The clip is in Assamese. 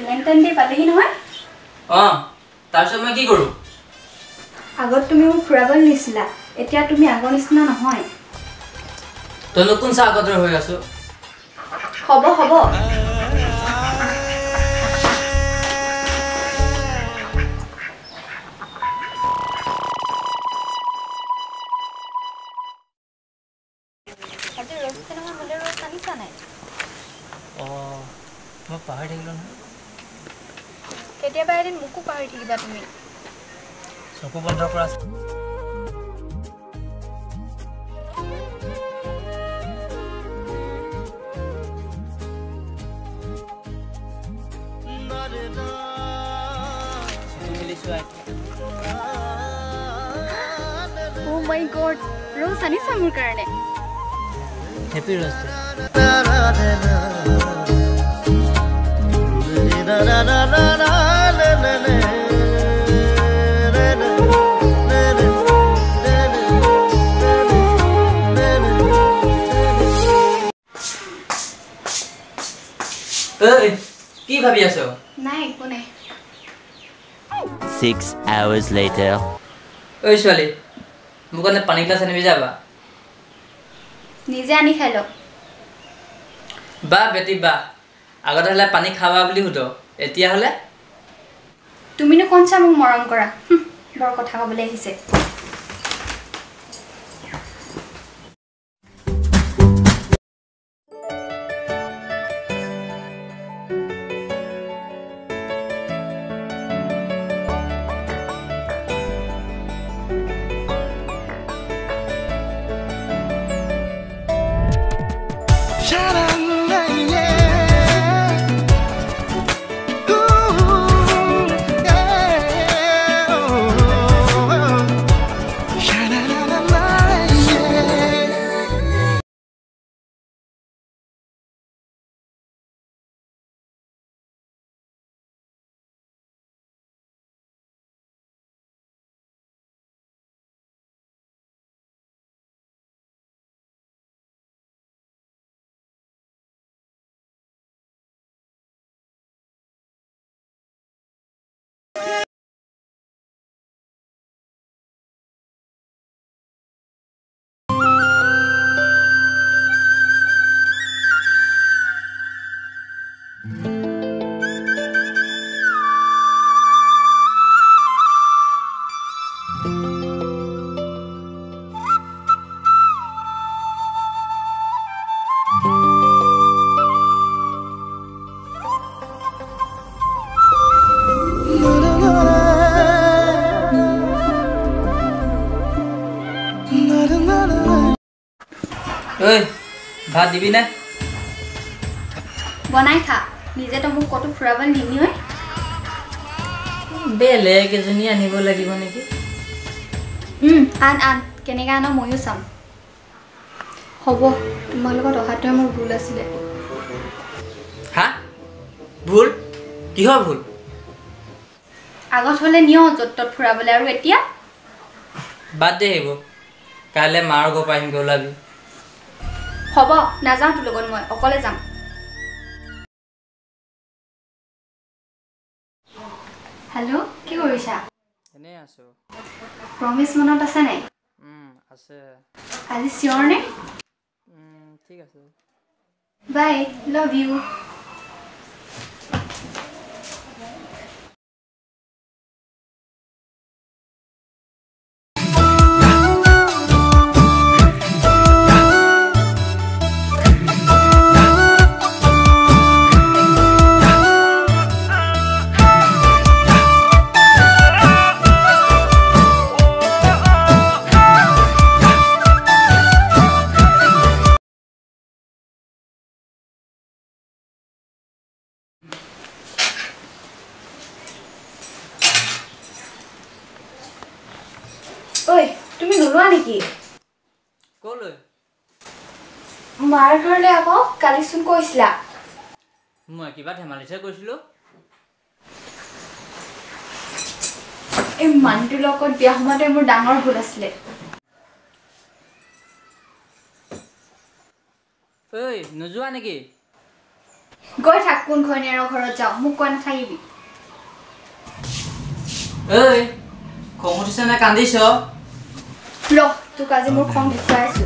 ভ্যালেন্টাইন ডে পালেহি নহয় তাৰপিছত মই কি কৰোঁ আগত তুমি মোক ফুৰাবলৈ নিছিলা এতিয়া তুমি আগৰ নিচিনা নহয় তই নতুন স্বাগতৰ হৈ আছো হ'ব হ'ব আজি ৰ'জ চিনেমা হলে ৰ'জ আনিছা নাই মই পাহৰি থাকিলোঁ নহয় কেতিয়াবা এদিন মোকো পাহৰি থাকিবা তুমি চকু বন্ধৰ পৰা Oh my god, Rose আনিছা মোৰ কাৰণে হেপী ৰ'জ কি ভাবি আছো নাই একো নাই 6 hours later ঐ ছোৱালী মোক কাৰণে পানী গ্লাছ আনিবি যাবা নিজে আনি খাই ল বা বেটি বা আগতে হ'লে পানী খাবা বুলি সুধ এতিয়া হ'লে তুমিনো কোনচা মোক মৰম কৰা বৰ কথা ক'বলৈ আহিছে ঐ ভাত দিবি নে বনাই খা নিজে তো মোক কত ফুৰাবলৈ নিনিয় বেলেগ এজনী আনিব লাগিব নেকি আন আন কেনেকৈ আন ময়ো চাম হ'ব তোমাৰ লগত অহাটোৱে মোৰ ভুল আছিলে হা ভুল কিহৰ ভুল আগত হ'লে নিয় য'ত ত'ত ফুৰাবলৈ আৰু এতিয়া বাদ দে আহিব কাইলৈ মাৰ ঘৰ পৰা আহিমগৈ ওলাবি হ'ব নাযাওঁ তোৰ লগত মই অকলে যাম হেল্ল' কি কৰিছা এনেই আছো প্ৰমিছ মনত আছে নাই আছে আজি চিয়ৰ নে ঠিক আছে বাই লাভ ইউ ঐ তুমি নোলোৱা নেকি ক'লৈ মাৰ ঘৰলৈ আকৌ কালিচোন কৈছিলা মই কিবা ধেমালিছে কৈছিলো এই মানুহটোৰ লগত বিয়া সময়তে মোৰ ডাঙৰ ভুল আছিলে ঐ নোযোৱা নেকি গৈ থাক কোন ঘৈণীয়েৰৰ ঘৰত যাওঁ মোক কৈ নাথাকিবি ঐ খং উঠিছে নে কান্দিছ তোক আজি মোৰ খং দেখুৱাইছো